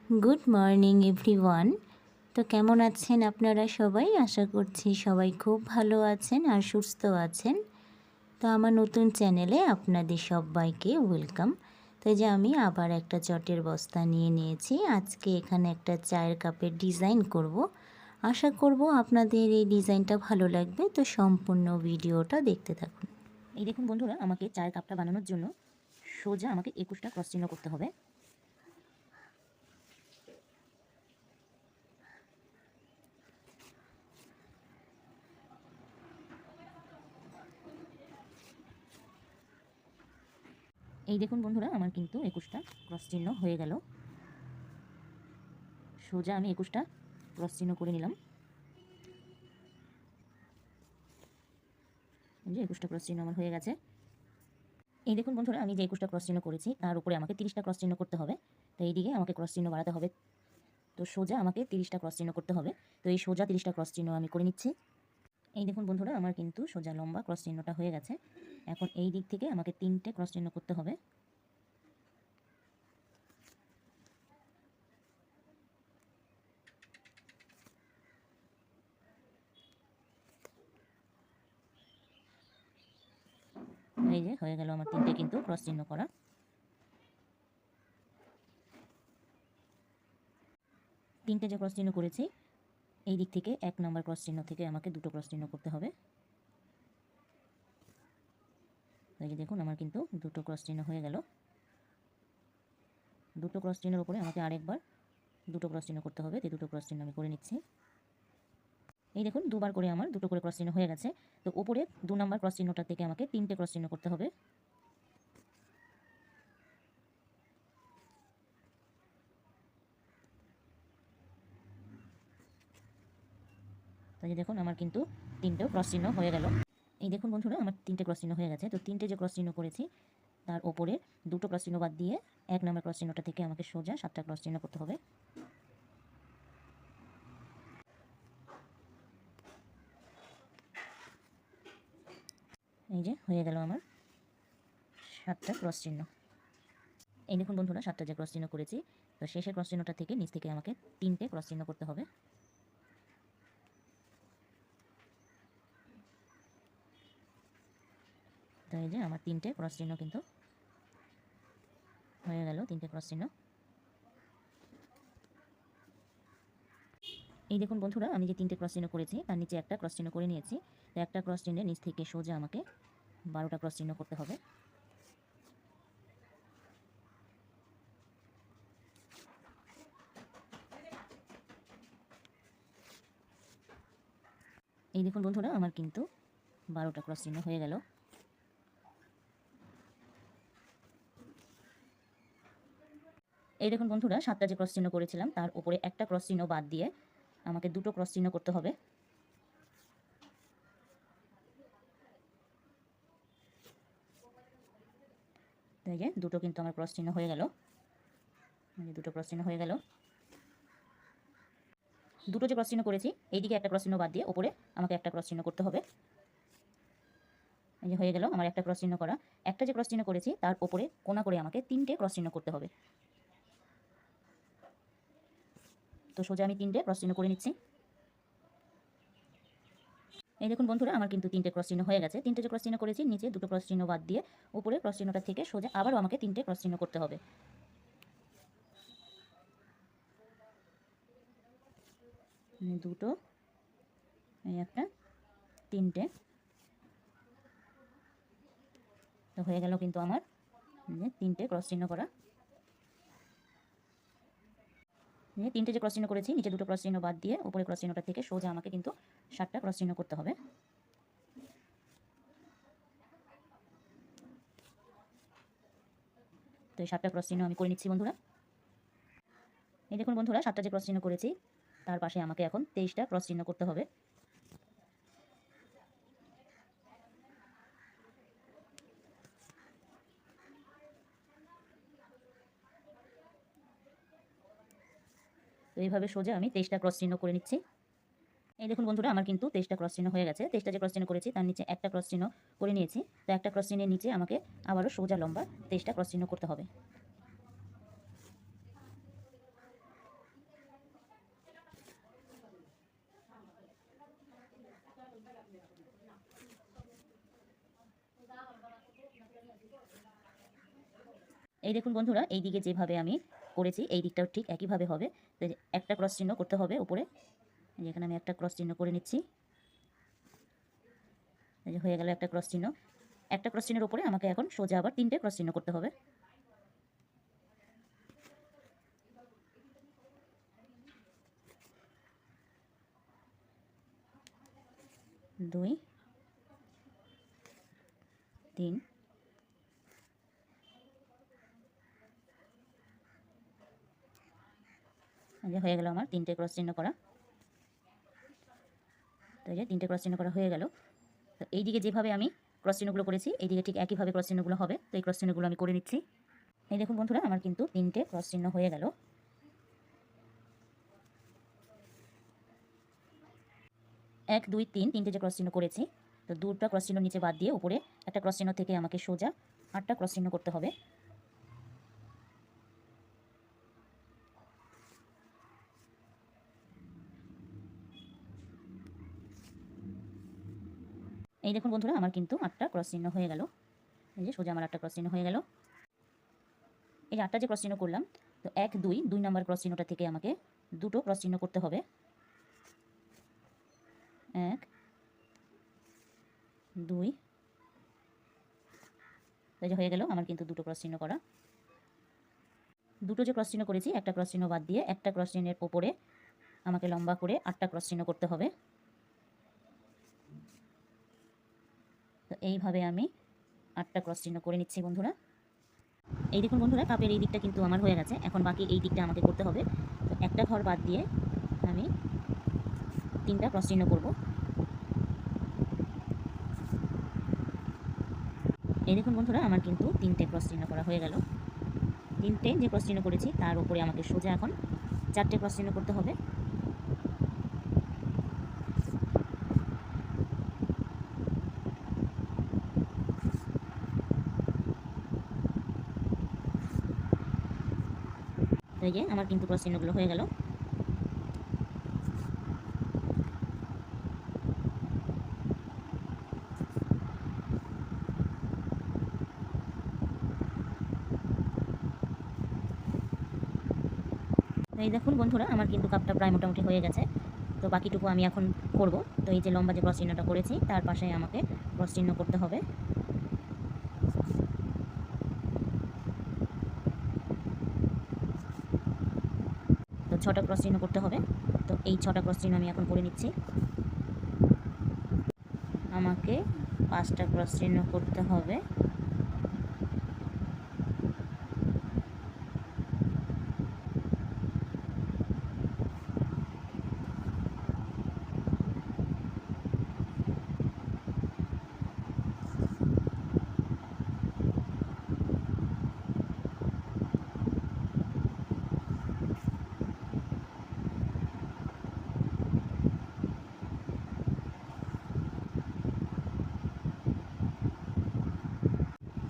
Good morning everyone. তো কেমন আছেন আপনারা সবাই? আশা করছি সবাই খুব ভালো আছেন আর সুস্থ আছেন। তো আমার নতুন চ্যানেলে আপনাদের সবাইকে ওয়েলকাম। তো যে আমি আবার একটা চটের বস্তা নিয়ে নিয়েছি। আজকে এখানে একটা চায়ের কাপের ডিজাইন করব। আশা করব আপনাদের এই ডিজাইনটা ভালো লাগবে। তো সম্পূর্ণ ভিডিওটা দেখতে থাকুন। এই দেখুন বন্ধুরা, আমাকে চায়ের কাপটা বানানোর জন্য সোজা আমাকে 21টা ক্রস চিহ্ন করতে হবে। এই দেখুন বন্ধুরা, আমার কিন্তু 21টা ক্রস চিহ্ন হয়ে গেল। সোজা আমি 21টা ক্রস চিহ্ন করে নিলাম। এই যে 21টা ক্রস চিহ্ন আমার হয়ে গেছে। এই দেখুন বন্ধুরা, আমি যে 21টা ক্রস চিহ্ন করেছি তার উপরে আমাকে 30টা ক্রস চিহ্ন করতে হবে। তো এইদিকে আমাকে ক্রস চিহ্ন বাড়াতে হবে। তো সোজা আমাকে 30টা ক্রস চিহ্ন করতে হবে। তো এই সোজা 30টা ক্রস চিহ্ন আমি করে নিচ্ছি। এই দেখুন বন্ধুরা, আমার কিন্তু সোজা লম্বা ক্রস চিহ্নটা হয়ে গেছে। এখন এই দিক থেকে আমাকে 3টে ক্রস চিহ্ন করতে হবে। এই যে হয়ে গেল আমার 3টে কিন্তু ক্রস চিহ্ন করা। 3টে যে ক্রস চিহ্ন করেছি, এই দিক থেকে 1 নম্বর ক্রস চিহ্ন থেকে আমাকে 2টো ক্রস চিহ্ন করতে হবে। এই যে দেখুন, আমার কিন্তু 2টো ক্রস চিহ্ন হয়ে গেল। 2টো ক্রস চিহ্নের উপরে আমাকে আরেকবার 2টো ক্রস চিহ্ন করতে হবে। এই 2টো ক্রস চিহ্ন আমি করে নিচ্ছি। এই দেখুন, দুবার করে আমার 2টো করে ক্রস চিহ্ন হয়ে গেছে। তো উপরে 2 নম্বর ক্রস চিহ্নটা থেকে আমাকে 3টে ক্রস চিহ্ন করতে হবে। তো এই দেখুন, আমার কিন্তু 3টেও ক্রস চিহ্ন হয়ে গেল। এই দেখুন বন্ধুরা, আমার 3টে ক্রস চিহ্ন হয়ে গেছে। তো 3টে যে ক্রস চিহ্ন করেছি তার উপরে 2টো ক্রস চিহ্ন বাদ দিয়ে 1 নম্বর ক্রস চিহ্নটা থেকে আমাকে সোজা 7টা ক্রস চিহ্ন করতে হবে। এই যে হয়ে গেল আমার 7টা ক্রস চিহ্ন। এই দেখুন বন্ধুরা, 7টা যে ক্রস চিহ্ন করেছি, তো শেষের ক্রস চিহ্নটা থেকে নিচ থেকে আমাকে 3টে ক্রস চিহ্ন করতে হবে। তো এই যে আমার 3টে ক্রস চিহ্ন কিন্তু হয়ে গেল, 3টে ক্রস চিহ্ন। এই দেখুন বন্ধুরা, আমি যে 3টে ক্রস চিহ্ন করেছি তার নিচে একটা ক্রস চিহ্ন করে নিয়েছি। তো একটা ক্রস চিহ্নের নিচ থেকে সোজা আমাকে 12টা ক্রস চিহ্ন করতে হবে। এই দেখুন বন্ধুরা, আমার কিন্তু 12টা ক্রস চিহ্ন হয়ে গেল। এই দেখুন বন্ধুরা, 7টা যে ক্রস চিহ্ন করেছিলাম তার উপরে একটা ক্রস চিহ্ন বাদ দিয়ে আমাকে 2টো ক্রস চিহ্ন করতে হবে। তো এই যে 2টো কিন্তু আমার ক্রস চিহ্ন হয়ে গেল। এই যে 2টো ক্রস চিহ্ন হয়ে গেল। 2টো যে ক্রস চিহ্ন করেছি, এইদিকে একটা ক্রস চিহ্ন বাদ দিয়ে উপরে আমাকে একটা ক্রস চিহ্ন করতে হবে। এই যে হয়ে গেল আমার একটা ক্রস চিহ্ন করা। একটা যে ক্রস চিহ্ন করেছি তার উপরে কোণা করে আমাকে 3টে ক্রস চিহ্ন করতে হবে। তো সোজা আমি 3টে ক্রস চিহ্ন করে নিচ্ছি। এই দেখুন বন্ধুরা, আমার কিন্তু 3টে ক্রস চিহ্ন হয়ে গেছে। 3টে যে ক্রস চিহ্ন করেছি, নিচে 2টো ক্রস চিহ্ন বাদ দিয়ে উপরে ক্রস চিহ্নটা থেকে সোজা আবারও আমাকে 3টে ক্রস চিহ্ন করতে হবে। দুটো, এই একটা, 3টে। তো হয়ে গেল কিন্তু আমার 3টে ক্রস চিহ্ন করা। 3টে যে ক্রস চিহ্ন করেছি, নিচে 2টো ক্রস চিহ্ন বাদ দিয়ে উপরে ক্রস চিহ্নটা থেকে সোজা আমাকে কিন্তু 7টা ক্রস চিহ্ন করতে হবে। তো এই 7টা ক্রস চিহ্ন আমি করে নিচ্ছি বন্ধুরা। এই দেখুন বন্ধুরা, 7টা যে ক্রস চিহ্ন করেছি তার পাশে আমাকে এখন 23টা ক্রস চিহ্ন করতে হবে। তো এইভাবে সোজা আমি 23টা ক্রস চিহ্ন করে নিচ্ছি। এই দেখুন বন্ধুরা, আমার কিন্তু 23টা ক্রস চিহ্ন হয়ে গেছে। 23টা যে ক্রস চিহ্ন করেছি তার নিচে একটা ক্রস চিহ্ন করে নিয়েছি। তো একটা ক্রস চিহ্নের নিচে আমাকে আবারও সোজা লম্বা 23টা ক্রস চিহ্ন করতে হবে। এই দেখুন বন্ধুরা, এই দিকে যেভাবে আমি করেছি এই দিকটাও ঠিক একইভাবে হবে। তো একটা ক্রস চিহ্ন করতে হবে উপরে, যেখানে আমি একটা ক্রস চিহ্ন করে নিচ্ছি। এই যে হয়ে গেল একটা ক্রস চিহ্ন। একটা ক্রস চিহ্নের উপরে আমাকে এখন সোজা আবার 3টে ক্রস চিহ্ন করতে হবে। দুই, 3, এই যে হয়ে গেল আমার 3টে ক্রস চিহ্ন করা। তো এই যে 3টে ক্রস চিহ্ন করা হয়ে গেল। তো এই দিকে যেভাবে আমি ক্রস চিহ্নগুলো করেছি এই দিকে ঠিক একইভাবে ক্রস চিহ্নগুলো হবে। তো এই ক্রস চিহ্নগুলো আমি করে নিচ্ছি। এই দেখুন বন্ধুরা, আমার কিন্তু 3টে ক্রস চিহ্ন হয়ে গেল। 1, 2, 3 তিনটে যে ক্রস চিহ্ন করেছি, তো 2টা ক্রস চিহ্ন নিচে বাদ দিয়ে উপরে একটা ক্রস চিহ্ন থেকে আমাকে সোজা 8টা ক্রস চিহ্ন করতে হবে। এই দেখুন বন্ধুরা, আমার কিন্তু 8টা ক্রস চিহ্ন হয়ে গেল। এই যে সোজা আমার 8টা ক্রস চিহ্ন হয়ে গেল। এই যে 8টা যে ক্রস চিহ্ন করলাম, তো 1, 2 নম্বর ক্রস চিহ্নটা থেকে আমাকে 2টো ক্রস চিহ্ন করতে হবে। 1, 2, এই যে হয়ে গেল আমার কিন্তু 2টো ক্রস চিহ্ন করা। 2টো যে ক্রস চিহ্ন করেছি একটা ক্রস চিহ্ন বাদ দিয়ে একটা ক্রস চিহ্নের ওপরে আমাকে লম্বা করে 8টা ক্রস চিহ্ন করতে হবে। তো এইভাবে আমি 8টা ক্রস চিহ্ন করে নিচ্ছি বন্ধুরা। এই দেখুন বন্ধুরা, কাপের এই দিকটা কিন্তু আমার হয়ে গেছে। এখন বাকি এই দিকটা আমাকে করতে হবে। তো একটা ঘর বাদ দিয়ে আমি 3টা ক্রস চিহ্ন করব। এই দেখুন বন্ধুরা, আমার কিন্তু 3টে ক্রস চিহ্ন করা হয়ে গেল। 3টে যে ক্রস চিহ্ন করেছি তার উপরে আমাকে সোজা এখন 4টে ক্রস চিহ্ন করতে হবে। তো এই যে আমার কিন্তু ক্রস চিহ্নগুলো হয়ে গেল। তো এই দেখুন বন্ধুরা, আমার কিন্তু কাপটা প্রায় মোটামুটি হয়ে গেছে। তো বাকিটুকু আমি এখন করব। তো এই যে লম্বা যে ক্রস চিহ্নটা করেছি তার পাশে আমাকে ক্রস চিহ্ন করতে হবে। তো 6টা ক্রস চিহ্ন করতে হবে। তো এই 6টা ক্রস চিহ্ন আমি এখন করে নিচ্ছি। আমাকে 5টা ক্রস চিহ্ন করতে হবে।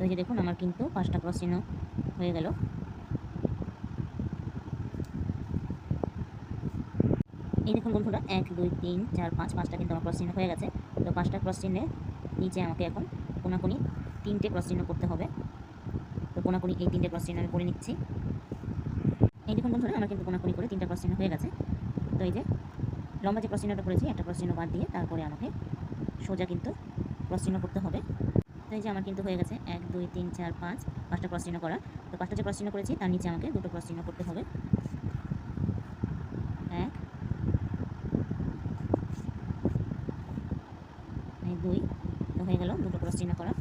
তো এই যে দেখুন, আমার কিন্তু 5টা ক্রস চিহ্ন হয়ে গেল। এই দেখুন বন্ধুরা, 1, 2, 3, 4, 5 5টা কিন্তু আমার ক্রস চিহ্ন হয়ে গেছে। তো 5টা ক্রস চিহ্নের নিচে আমাকে এখন কোনাকুনি 3টে ক্রস চিহ্ন করতে হবে। তো কোনাকুনি এই 3টে ক্রস চিহ্ন আমি করে নিচ্ছি। এই দেখুন বন্ধুরা, আমার কিন্তু কোনাকুনি করে 3টা ক্রস চিহ্ন হয়ে গেছে। তো এই যে লম্বা যে ক্রস চিহ্নটা করেছি একটা ক্রস চিহ্ন বাদ দিয়ে তারপরে আমাকে সোজা কিন্তু ক্রস চিহ্ন করতে হবে। তো এই যে আমার কিন্তু হয়ে গেছে 1, 2, 3, 4, 5 5টা ক্রস চিহ্ন করা। তো 5টা যে ক্রস চিহ্ন করেছি তার নিচে আমাকে 2টো ক্রস চিহ্ন করতে হবে। 1, 2, তো হয়ে গেল 2টো ক্রস চিহ্ন করা।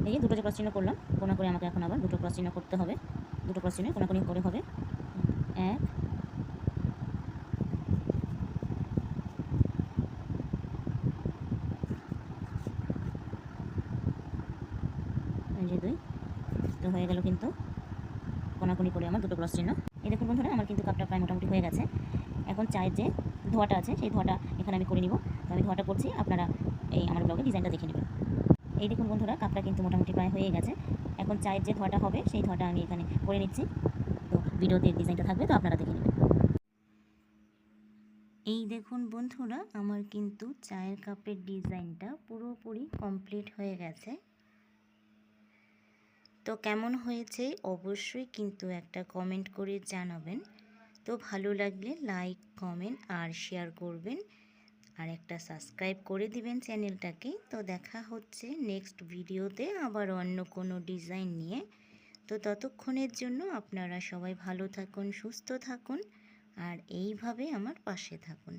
এই 2টো যে ক্রস চিহ্ন করলাম, কোনা করে আমাকে এখন আবার 2টো ক্রস চিহ্ন করতে হবে। 2টো ক্রস চিহ্ন কোনাকুনি করে হবে 1, এই যে 2, তো হয়ে গেল কিন্তু কোনাকুনি করে আমার 2টো ক্রস চিহ্ন। এই দেখুন বন্ধুরা, আমার কিন্তু কাপটা প্রায় মোটামুটি হয়ে গেছে। এখন চায়ের যে ধোয়াটা আছে সেই ধোয়াটা এখানে আমি করে নিব। তো আমি ধোয়াটা করছি, আপনারা এই আমার ব্লগে ডিজাইনটা দেখে নেবেন। এই দেখুন বন্ধুরা, কাপটা কিন্তু মোটামুটি প্রায় হয়ে গেছে। এখন চায়ের যে ধোয়াটা হবে সেই ধোয়াটা আমি এখানে করে নিচ্ছি। তো ভিডিওতে ডিজাইনটা থাকবে, তো আপনারা দেখে নেবেন। এই দেখুন বন্ধুরা, আমার কিন্তু চায়ের কাপের ডিজাইনটা পুরোপুরি কমপ্লিট হয়ে গেছে। তো কেমন হয়েছে অবশ্যই কিন্তু একটা কমেন্ট করে জানাবেন। তো ভালো লাগলে লাইক, কমেন্ট আর শেয়ার করবেন, আর একটা সাবস্ক্রাইব করে দিবেন চ্যানেলটাকে। তো দেখা হচ্ছে নেক্সট ভিডিওতে আবার অন্য কোনো ডিজাইন নিয়ে। তো ততক্ষণের জন্য আপনারা সবাই ভালো থাকুন, সুস্থ থাকুন আর এইভাবে আমার পাশে থাকুন।